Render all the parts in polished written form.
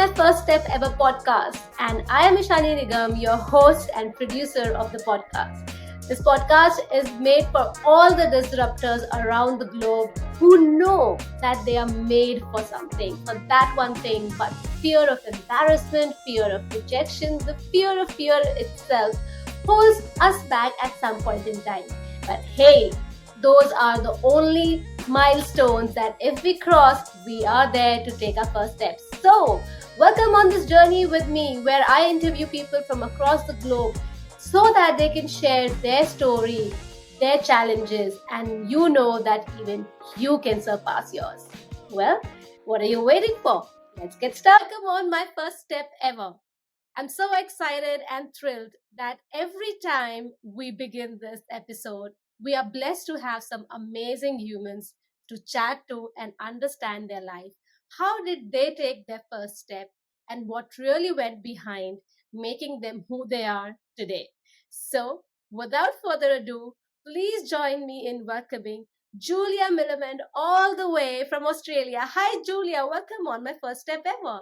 my first step ever podcast, and I am Ishani Nigam, your host and producer of the podcast. This podcast is made for all the disruptors around the globe who know that they are made for something, for that one thing, but fear of embarrassment, fear of rejection, the fear of fear itself holds us back at some point in time. But hey, those are the only milestones that if we cross, we are there to take our first steps. So, welcome on this journey with me where I interview people from across the globe so that they can share their story, their challenges, and you know that even you can surpass yours. Well, what are you waiting for? Let's get started. Welcome on my first step ever. I'm so excited and thrilled that every time we begin this episode, we are blessed to have some amazing humans to chat to and understand their life. How did they take their first step and what really went behind making them who they are today? So, without further ado, please join me in welcoming Julia Melamed all the way from Australia. Hi, Julia. Welcome on my first step ever.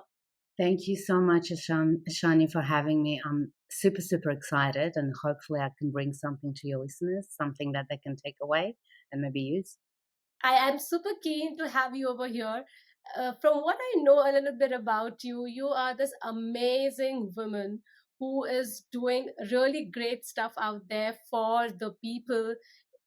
Thank you so much, Ashani, for having me. I'm super excited, and hopefully I can bring something to your listeners, something that they can take away and maybe use. I am super keen to have you over here. From what I know a little bit about you, you are this amazing woman who is doing really great stuff out there for the people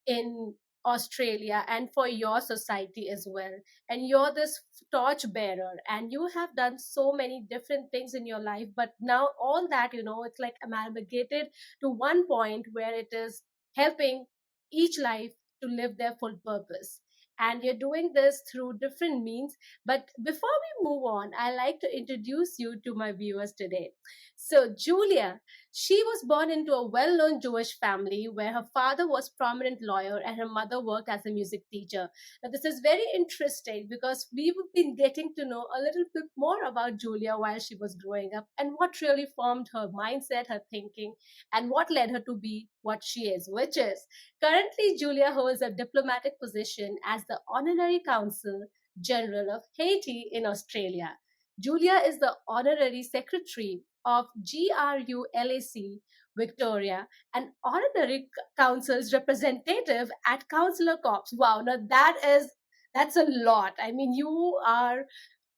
in Australia and for your society as well. And you're this torch bearer, and you have done so many different things in your life. But now, all that, it's like amalgamated to one point where it is helping each life to live their full purpose. And you're doing this through different means. But before we move on, I like to introduce you to my viewers today. So, Julia, she was born into a well known Jewish family where her father was prominent lawyer and her mother worked as a music teacher. Now, this is very interesting because we've been getting to know a little bit more about Julia while she was growing up and what really formed her mindset, her thinking, and what led her to be what she is, which is currently Julia holds a diplomatic position as the Honorary Consul General of Haiti in Australia. Julia is the Honorary Secretary of GRULAC Victoria and Honorary Council's representative at Consular Corps. Wow, now that's a lot. I mean, you are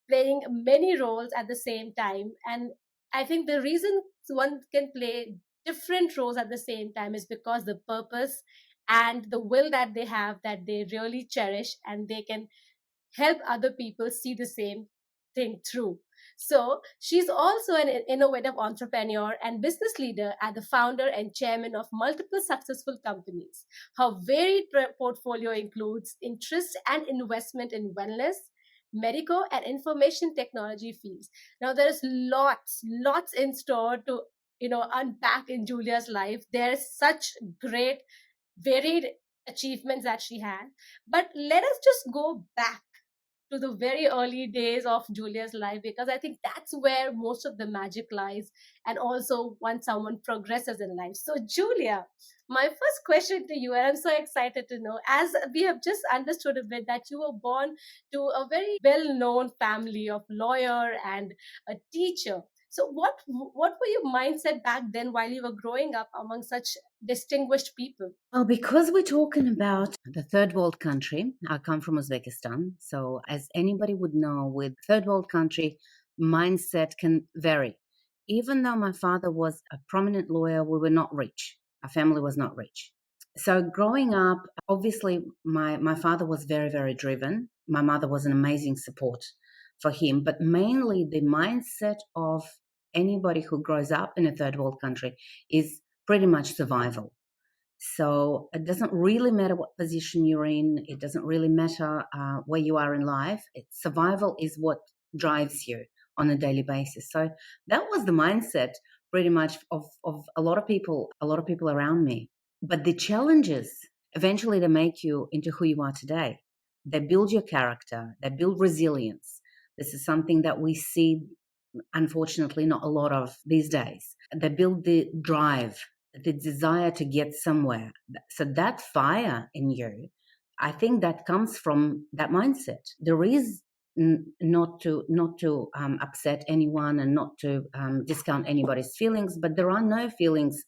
playing many roles at the same time, and I think the reason one can play different roles at the same time is because the purpose and the will that they have that they really cherish and they can help other people see the same thing through. So she's also an innovative entrepreneur and business leader and the founder and chairman of multiple successful companies. Her varied portfolio includes interest and investment in wellness, medical and information technology fields. Now there's lots in store to unpack in Julia's life. There's such great varied achievements that she had. But let us just go back to the very early days of Julia's life because I think that's where most of the magic lies and also once someone progresses in life. So, Julia, my first question to you, and I'm so excited to know, as we have just understood a bit that you were born to a very well known family of lawyer and a teacher. So what were your mindset back then while you were growing up among such distinguished people? Well, because we're talking about the third world country, I come from Uzbekistan. So, as anybody would know, with third world country, mindset can vary. Even though my father was a prominent lawyer, we were not rich. Our family was not rich. So, growing up, obviously, my father was very driven. My mother was an amazing support for him, but mainly the mindset of anybody who grows up in a third world country is pretty much survival. So it doesn't really matter what position you're in. It doesn't really matter where you are in life. Survival is what drives you on a daily basis. So that was the mindset pretty much of a lot of people around me. But the challenges, eventually they make you into who you are today. They build your character. They build resilience. This is something that we see, unfortunately, not a lot of these days. They build the drive, the desire to get somewhere. So that fire in you, I think that comes from that mindset. There is not to upset anyone and not to discount anybody's feelings, but there are no feelings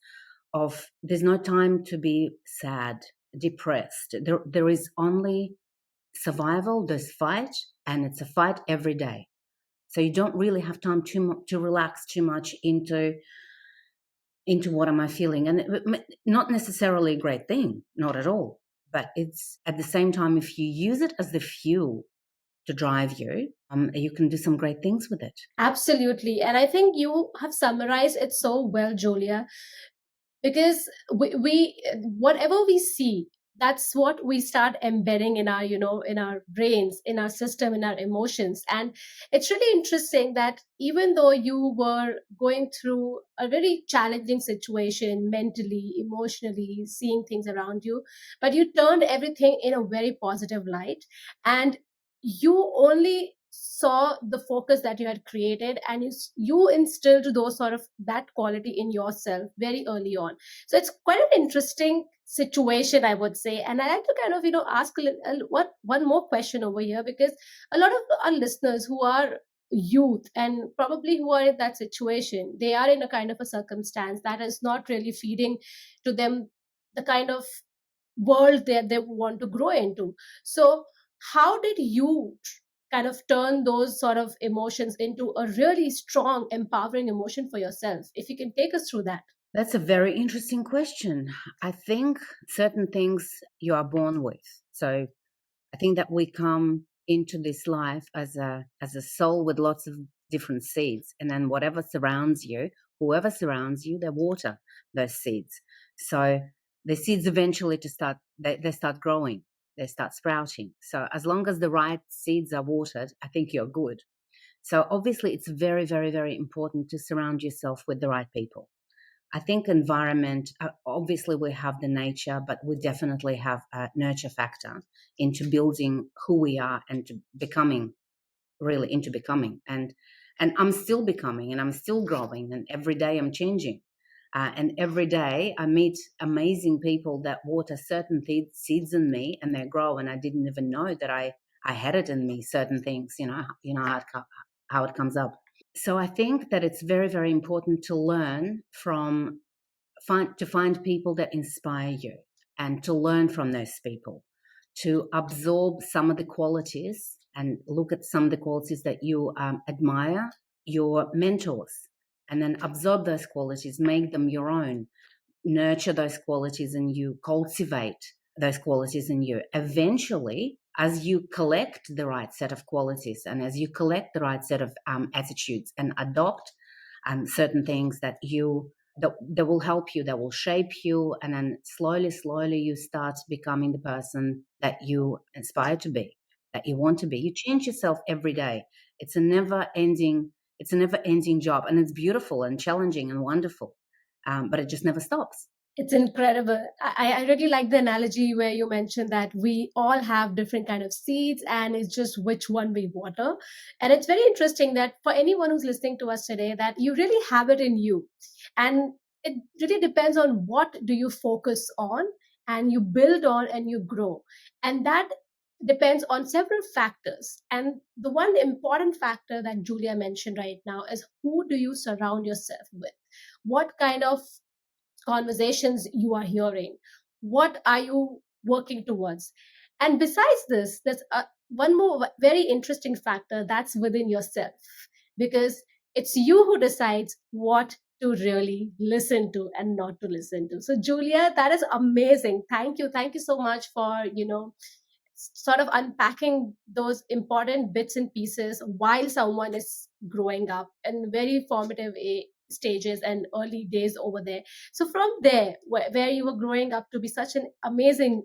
of there's no time to be sad, depressed. There is only survival. There's fight, and it's a fight every day. So you don't really have time to relax too much into what am I feeling, and not necessarily a great thing, not at all. But it's at the same time, if you use it as the fuel to drive you, you can do some great things with it. Absolutely. And I think you have summarized it so well, Julia, because we whatever we see, that's what we start embedding in our, in our brains, in our system, in our emotions. And it's really interesting that even though you were going through a very challenging situation mentally, emotionally, seeing things around you, but you turned everything in a very positive light, and you only saw the focus that you had created, and you instilled those sort of that quality in yourself very early on. So it's quite an interesting situation, I would say. And I like to kind of, ask what one more question over here, because a lot of our listeners who are youth and probably who are in that situation, they are in a kind of a circumstance that is not really feeding to them the kind of world that they want to grow into. So how did you kind of turn those sort of emotions into a really strong, empowering emotion for yourself? If you can take us through that. That's a very interesting question. I think certain things you are born with. So I think that we come into this life as a soul with lots of different seeds, and then whatever surrounds you, whoever surrounds you, they water those seeds. So the seeds eventually they start growing, they start sprouting. So as long as the right seeds are watered, I think you're good. So obviously, it's very, very, very important to surround yourself with the right people. I think environment, obviously we have the nature, but we definitely have a nurture factor into building who we are and to becoming, really into becoming. And I'm still becoming and I'm still growing, and every day I'm changing. And every day I meet amazing people that water certain seeds in me, and they grow, and I didn't even know that I had it in me, certain things, how it comes up. So I think that it's very, very important to learn from find people that inspire you, and to learn from those people, to absorb some of the qualities and look at some of the qualities that you admire, your mentors, and then absorb those qualities, make them your own, nurture those qualities in you, cultivate those qualities in you. Eventually, as you collect the right set of qualities and as you collect the right set of attitudes and adopt certain things that will help you, that will shape you, and then slowly, slowly you start becoming the person that you aspire to be, that you want to be. You change yourself every day. It's a never ending. It's a never ending job, and it's beautiful and challenging and wonderful, but it just never stops. It's incredible. I really like the analogy where you mentioned that we all have different kind of seeds, and it's just which one we water. And it's very interesting that for anyone who's listening to us today, that you really have it in you. And it really depends on what do you focus on, and you build on and you grow. And that depends on several factors. And the one important factor that Julia mentioned right now is, who do you surround yourself with? What kind of conversations you are hearing? What are you working towards? And besides this, there's one more very interesting factor that's within yourself, because it's you who decides what to really listen to and not to listen to. So Julia, that is amazing. Thank you so much for sort of unpacking those important bits and pieces while someone is growing up in very formative stages and early days over there. So from there, where you were growing up to be such an amazing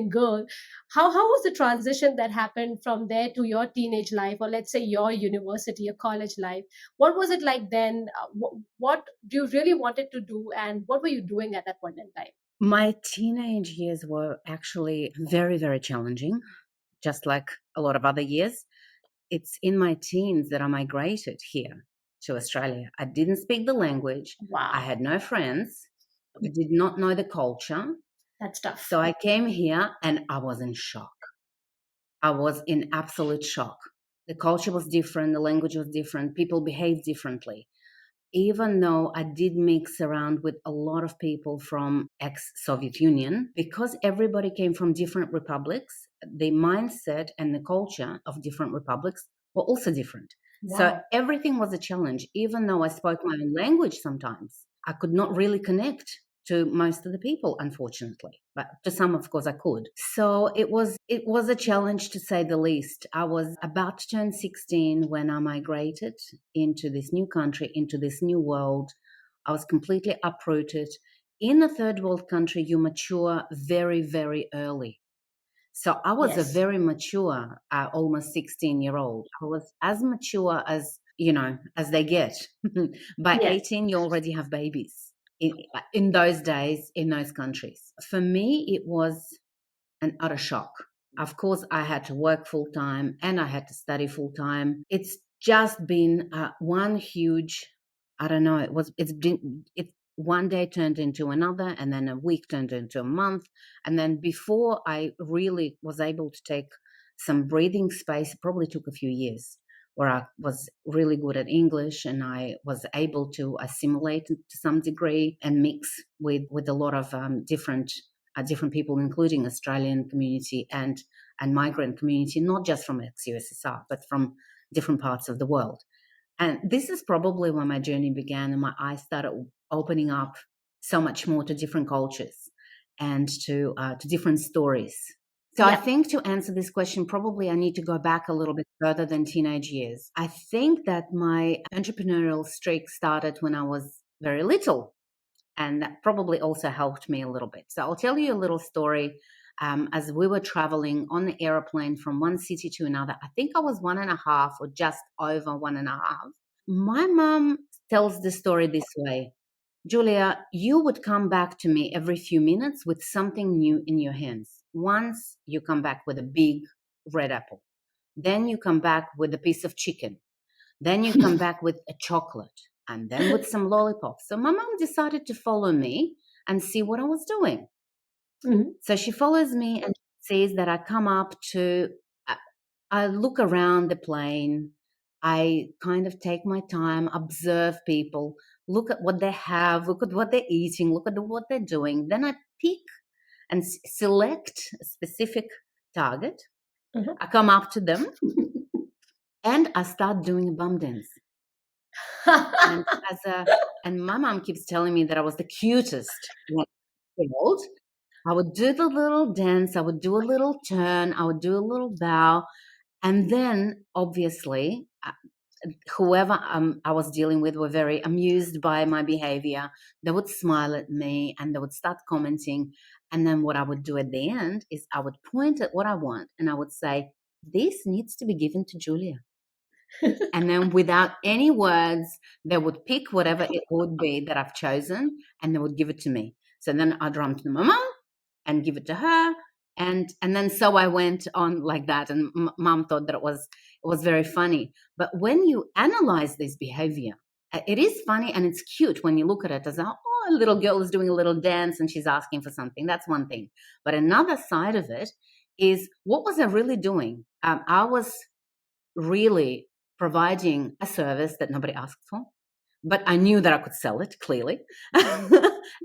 girl, how was the transition that happened from there to your teenage life, or let's say your university or college life? What was it like then? What do you really wanted to do, and what were you doing at that point in time? My teenage years were actually very, very challenging, just like a lot of other years. It's in my teens that I migrated here to Australia. I didn't speak the language. I Wow, had no friends. I did not know the culture. that's tough. So I came here and I was in shock. I was in absolute shock. The culture was different, the language was different, people behaved differently. Even though I did mix around with a lot of people from ex-Soviet Union, because everybody came from different republics, the mindset and the culture of different republics were also different. So Wow. everything was a challenge. Even though I spoke my own language sometimes, I could not really connect to most of the people, unfortunately. But to some, of course, I could. So it was a challenge to say the least. I was about to turn 16 when I migrated into this new country, into this new world. I was completely uprooted. In a third world country, you mature very, very early. So I was a Yes. very mature, almost 16-year-old. I was as mature as, as they get. By Yes. 18, you already have babies in those days, in those countries. For me, it was an utter shock. Of course, I had to work full time and I had to study full time. It's just been one huge, I don't know, one day turned into another, and then a week turned into a month. And then before I really was able to take some breathing space, it probably took a few years where I was really good at English and I was able to assimilate to some degree and mix with a lot of different people, including Australian community and migrant community, not just from ex-USSR, but from different parts of the world. And this is probably when my journey began and my eyes started opening up so much more to different cultures and to different stories. So I Yeah. think to answer this question, probably I need to go back a little bit further than teenage years. I think that my entrepreneurial streak started when I was very little, and that probably also helped me a little bit. So I'll tell you a little story. As we were traveling on the airplane from one city to another, I think I was 1.5 or just over 1.5. My mom tells the story this way: Julia, you would come back to me every few minutes with something new in your hands. Once you come back with a big red apple, then you come back with a piece of chicken, then you come back with a chocolate, and then with some lollipops. So my mom decided to follow me and see what I was doing. Mhm. So she follows me and says that I come up to, I look around the plane, I kind of take my time, observe people, look at what they have, look at what they're eating, look at what they're doing. Then I pick and select a specific target. Mhm. I come up to them and I start doing a bum dance. And as a and my mom keeps telling me that I was the cutest one in the world. I would do the little dance, I would do a little turn, I would do a little bow, and then obviously whoever I was dealing with were very amused by my behavior. They would smile at me and they would start commenting. And then what I would do at the end is I would point at what I want and I would say, "This needs to be given to Julia." And then without any words, they would pick whatever it would be that I've chosen and they would give it to me. So then I'd run to my mom and give it to her. And then so I went on like that. And mom thought that it was very funny. But when you analyze this behavior, it is funny and it's cute when you look at it as, oh, a little girl is doing a little dance and she's asking for something. That's one thing. But another side of it is, what was I really doing? I was really providing a service that nobody asked for, but I knew that I could sell it clearly.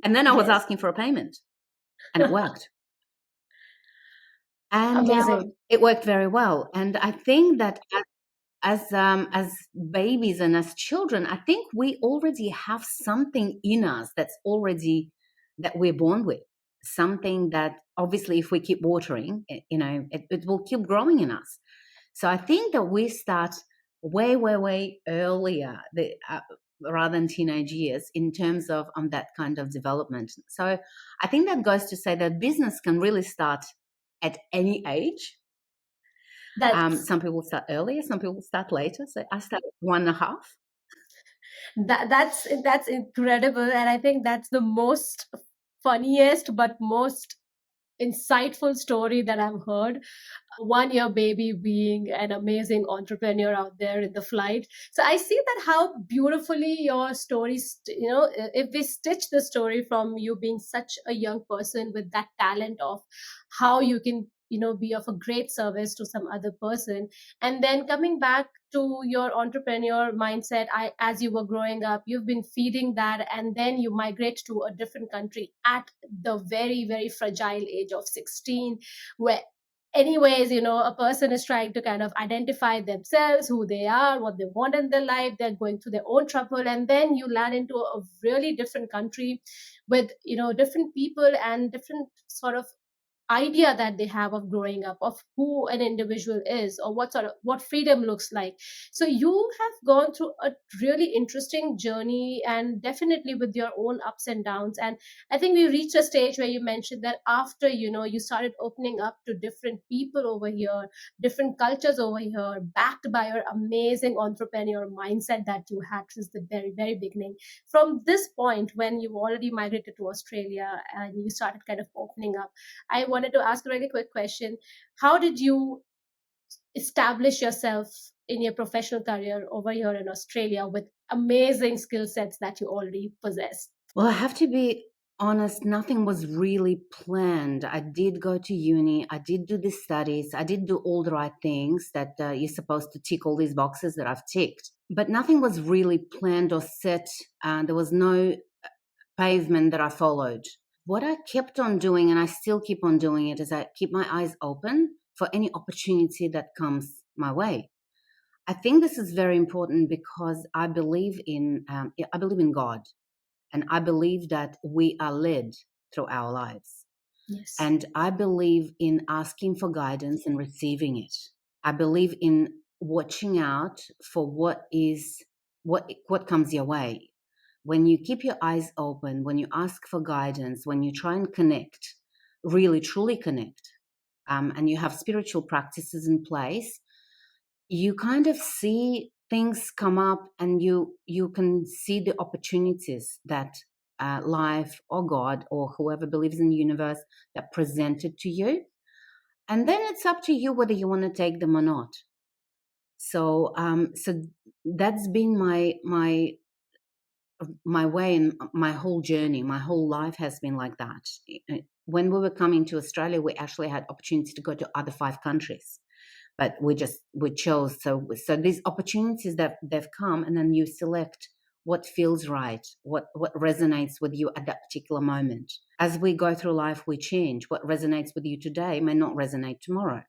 And then I was Yes. asking for a payment, and it worked. And Amazing. it worked very well. And I think that as babies and as children, I think we already have something in us that we're born with. Something that obviously, if we keep watering, it will keep growing in us. So I think that we start way, way, way earlier, rather than teenage years, in terms of that kind of development. So I think that goes to say that business can really start at any age. That's Some people start earlier, some people start later. So I started 1.5. that's incredible, and I think that's the most funniest but most insightful story that I've heard. 1 year baby being an amazing entrepreneur out there in the flight. So I see that how beautifully your stories, if we stitch the story from you being such a young person with that talent of how you can, be of a great service to some other person. And then coming back to your entrepreneur mindset, as you were growing up, you've been feeding that, and then you migrate to a different country at the very, very fragile age of 16, where anyways, a person is trying to kind of identify themselves, who they are, what they want in their life. They're going through their own trouble, and then you land into a really different country with different people and different sort of idea that they have of growing up, of who an individual is, or what freedom looks like. So you have gone through a really interesting journey, and definitely with your own ups and downs. And I think we reached a stage where you mentioned that after you started opening up to different people over here, different cultures over here, backed by your amazing entrepreneur mindset that you had since the very, very beginning. From this point, when you already migrated to Australia and you started kind of opening up, I wanted to ask a really quick question. How did you establish yourself in your professional career over here in Australia with amazing skill sets that you already possess? Well, I have to be honest, nothing was really planned. I did go to uni, I did do the studies, I did do all the right things that you're supposed to tick all these boxes that I've ticked. But nothing was really planned or set. There was no pavement that I followed. What I kept on doing, and I still keep on doing it, is I keep my eyes open for any opportunity that comes my way. I think this is very important because I believe in God, and I believe that we are led through our lives. Yes. And I believe in asking for guidance and receiving it. I believe in watching out for what comes your way. When you keep your eyes open, when you ask for guidance, when you try and connect, really truly connect, and you have spiritual practices in place, you kind of see things come up, and you can see the opportunities that life or God or whoever believes in the universe that presented to you, and then it's up to you whether you want to take them or not. So that's been my way, and my whole journey, my whole life has been like that. When we were coming to Australia, we actually had opportunity to go to other 5 countries, but we chose. So these opportunities that they've come, and then you select what feels right, what resonates with you at that particular moment. As we go through life, we change. What resonates with you today may not resonate tomorrow.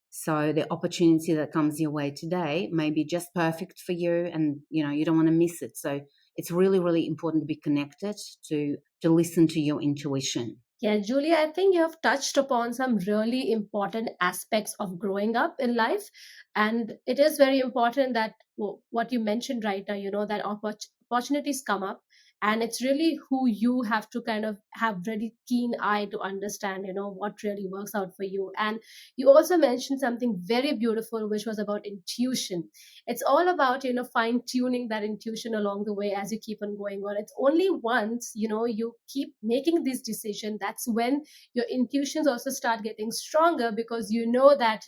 So the opportunity that comes your way today may be just perfect for you, and you don't want to miss it. So it's really, really important to be connected, to listen to your intuition. Yeah, Julia, I think you have touched upon some really important aspects of growing up in life. And it is very important that what you mentioned right now, that opportunities come up. And it's really who you have to kind of have really keen eye to understand, what really works out for you. And you also mentioned something very beautiful, which was about intuition. It's all about fine tuning that intuition along the way as you keep on going on. It's only once you keep making this decision, that's when your intuitions also start getting stronger, because you know that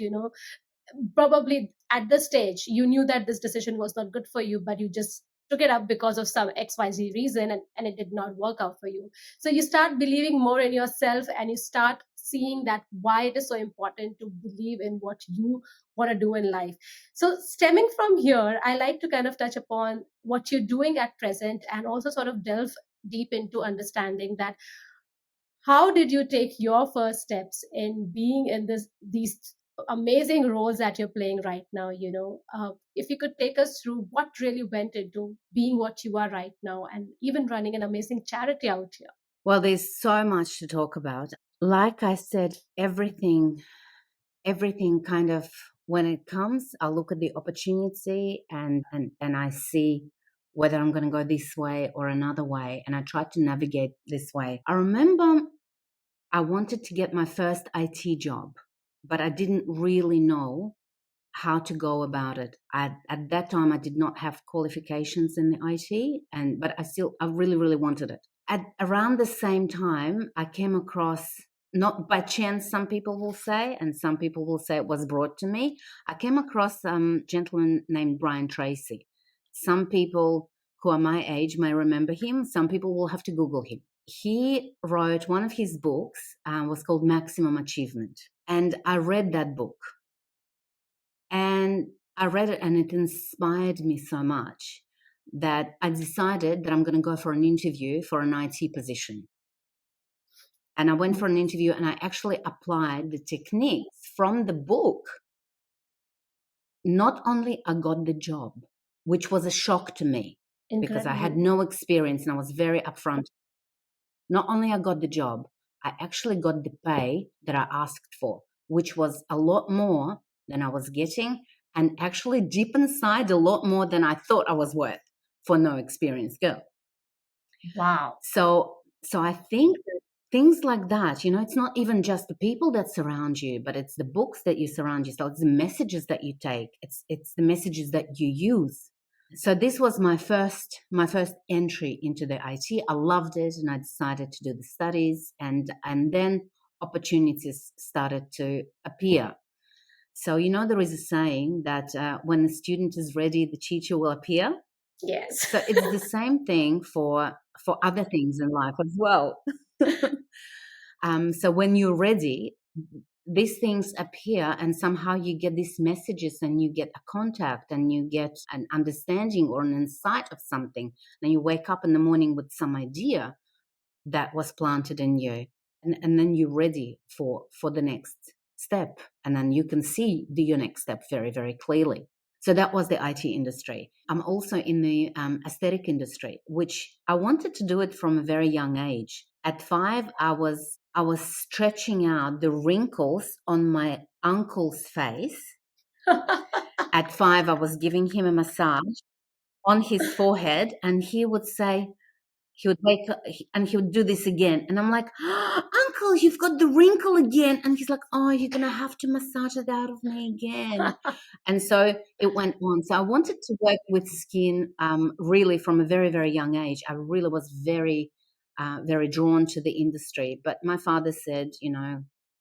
probably at this stage you knew that this decision was not good for you, but you just took it up because of some xyz reason, and it did not work out for you. So you start believing more in yourself, and you start seeing that why it is so important to believe in what you want to do in life. So stemming from here, I like to kind of touch upon what you're doing at present, and also sort of delve deep into understanding that how did you take your first steps in being in these amazing roles that you're playing right now. If you could take us through what really went into being what you are right now, and even running an amazing charity out here. Well, there's so much to talk about. Like I said, everything kind of, when it comes, I look at the opportunity, and I see whether I'm going to go this way or another way, and I try to navigate this way. I remember I wanted to get my first IT job, but I didn't really know how to go about it. At that time, I did not have qualifications in the IT, but I really, really wanted it. At around the same time, I came across, not by chance, some people will say, and some people will say it was brought to me. I came across a gentleman named Brian Tracy. Some people who are my age may remember him. Some people will have to Google him. He wrote one of his books, was called Maximum Achievement. And I read that book, and I read it and it inspired me so much that I decided that I'm going to go for an interview for an IT position. And I went for an interview and I actually applied the techniques from the book. Not only I got the job, which was a shock to me because I had Incredible. no experience and I was very upfront. Not only I got the job, I actually got the pay that I asked for, which was a lot more than I was getting, and actually deep inside a lot more than I thought I was worth for no experienced girl. Wow. So I think that things like that, it's not even just the people that surround you, but it's the books that you surround yourself, it's the messages that you take, it's the messages that you use. So this was my first entry into the IT. I loved it, and I decided to do the studies, and then opportunities started to appear. So there is a saying that when the student is ready, the teacher will appear. Yes. So it's the same thing for other things in life as well. So when you're ready, these things appear, and somehow you get these messages, and you get a contact, and you get an understanding or an insight of something. And you wake up in the morning with some idea that was planted in you, and then you're ready for the next step, and then you can see your next step very, very clearly. So that was the IT industry. I'm also in the aesthetic industry, which I wanted to do it from a very young age. At 5, I was stretching out the wrinkles on my uncle's face. At 5, I was giving him a massage on his forehead, and he would wake up and he would do this again. And I'm like, oh, Uncle, you've got the wrinkle again. And he's like, oh, you're going to have to massage it out of me again. And so it went on. So I wanted to work with skin really from a very, very young age. I really was very, very drawn to the industry. But my father said,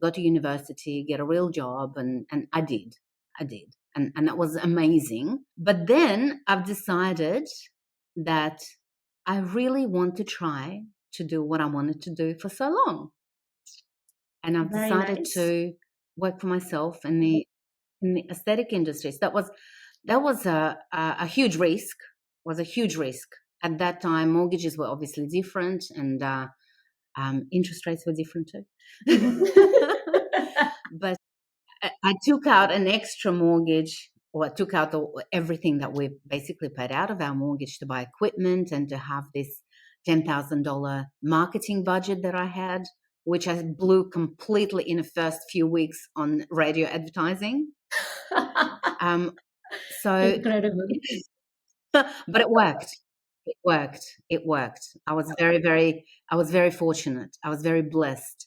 go to university, get a real job. And I did. I did. And that was amazing. But then I've decided that I really want to try to do what I wanted to do for so long. And I've Very decided nice. to work for myself in the aesthetic industries. That was a huge risk. Was a huge risk at that time. Mortgages were obviously different, and interest rates were different too. But I took out an extra mortgage, or I took out everything that we basically paid out of our mortgage to buy equipment and to have this $10,000 marketing budget that I had, which I blew completely in the first few weeks on radio advertising. So, Incredible. but it worked. It worked. It worked. I was very fortunate. I was very blessed.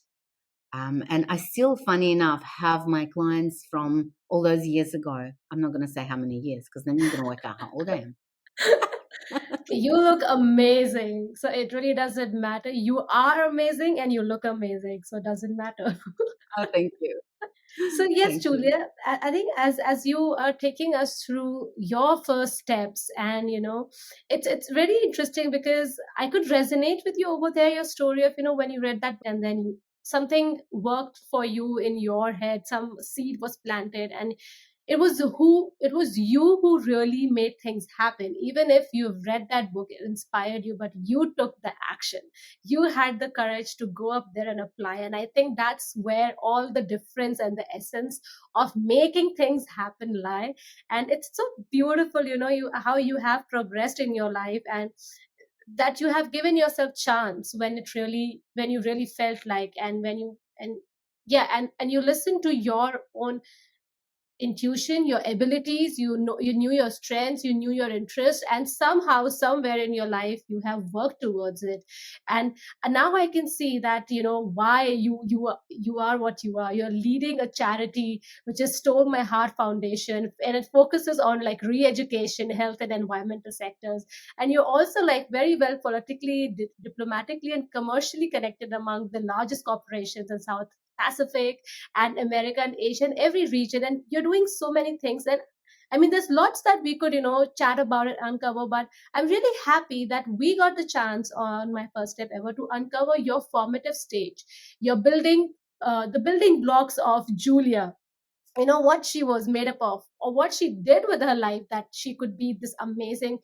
And I still, funny enough, have my clients from all those years ago. I'm not going to say how many years, because then you're going to work out how old I am. You look amazing. So it really doesn't matter. You are amazing and you look amazing. So it doesn't matter. Oh, thank you. So yes, Thank you. Julia, I think as you are taking us through your first steps, and it's really interesting because I could resonate with you over there. Your story of when you read that book, and then something worked for you in your head, some seed was planted, and it was you who really made things happen. Even if you've read that book, it inspired you, but you took the action. You had the courage to go up there and apply, and I think that's where all the difference and the essence of making things happen lie. And it's so beautiful, how you have progressed in your life, and that you have given yourself chance when you really felt like, and when you and yeah, and you listen to your own intuition, your abilities. You knew your strengths, you knew your interests, and somehow, somewhere in your life, you have worked towards it. And now I can see that why you are what you are. You're leading a charity which is Stole My Heart Foundation, and it focuses on like re-education, health, and environmental sectors. And you're also like very well politically, diplomatically, and commercially connected among the largest corporations in South Pacific and America and Asia and every region. And you're doing so many things. And I mean, there's lots that we could, chat about and uncover, but I'm really happy that we got the chance on my first step ever to uncover your formative stage. You're building the building blocks of Julia, what she was made up of, or what she did with her life, that she could be this amazing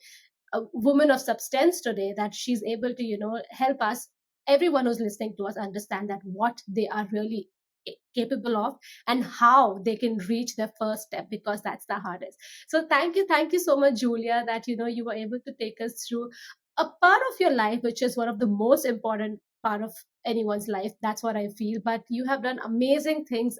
woman of substance today, that she's able to help us, everyone who's listening to us, understand that what they are really capable of, and how they can reach their first step, because that's the hardest. So thank you so much, Julia, that you were able to take us through a part of your life which is one of the most important part of anyone's life. That's what I feel. But you have done amazing things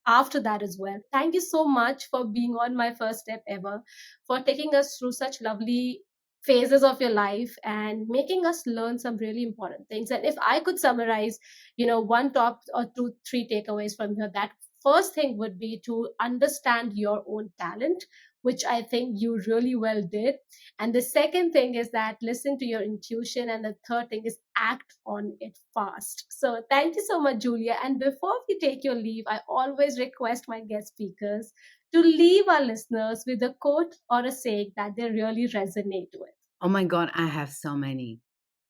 after that as well. Thank you so much for being on My First Step Ever, for taking us through such lovely phases of your life and making us learn some really important things. And if I could summarize, one top or two, three takeaways from here, that first thing would be to understand your own talent, which I think you really well did. And the second thing is that listen to your intuition. And the third thing is act on it fast. So thank you so much, Julia. And before we take your leave, I always request my guest speakers to leave our listeners with a quote or a saying that they really resonate with. Oh my God, I have so many.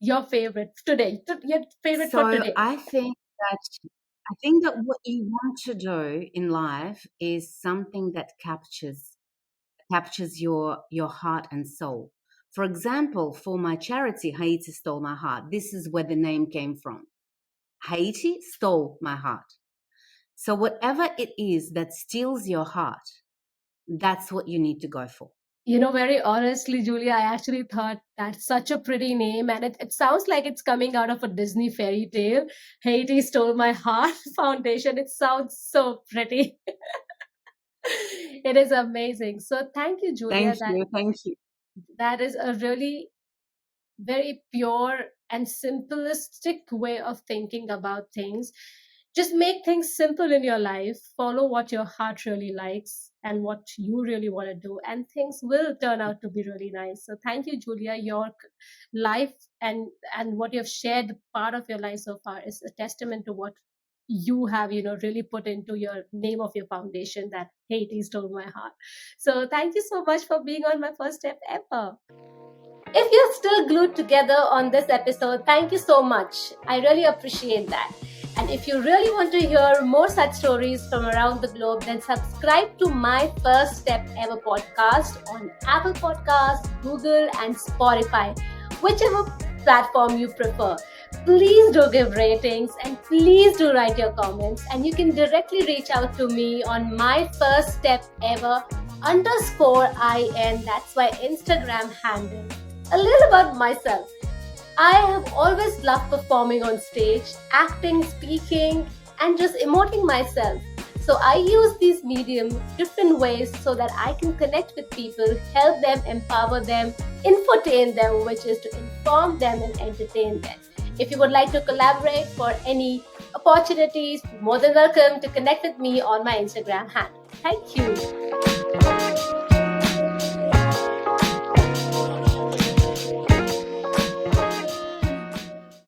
Your favorite today, your favorite for So today. I think that what you want to do in life is something that captures your heart and soul. For example, for my charity, Haiti Stole My Heart, this is where the name came from. Haiti stole my heart. So whatever it is that steals your heart, that's what you need to go for. Very honestly, Julia, I actually thought that's such a pretty name, and it sounds like it's coming out of a Disney fairy tale. Haiti Stole My Heart Foundation. It sounds so pretty. It is amazing. So thank you, Julia. Thank you. Thank you. That is a really very pure and simplistic way of thinking about things. Just make things simple in your life, follow what your heart really likes and what you really want to do, and things will turn out to be really nice. So thank you, Julia. Your life and what you have shared, part of your life so far, is a testament to what you have really put into your name of your foundation, that Haiti stole my heart. So thank you so much for being on My First Step Ever. If you're still glued together on this episode, thank you so much. I really appreciate that. And if you really want to hear more such stories from around the globe, then subscribe to My First Step Ever podcast on Apple Podcasts, Google, and Spotify, whichever platform you prefer. Please do give ratings and please do write your comments. And you can directly reach out to me on My First Step Ever _IN. That's my Instagram handle. A little about myself. I have always loved performing on stage, acting, speaking, and just emoting myself. So I use these mediums different ways so that I can connect with people, help them, empower them, infotain them, which is to inform them and entertain them. If you would like to collaborate for any opportunities, more than welcome to connect with me on my Instagram handle. Thank you.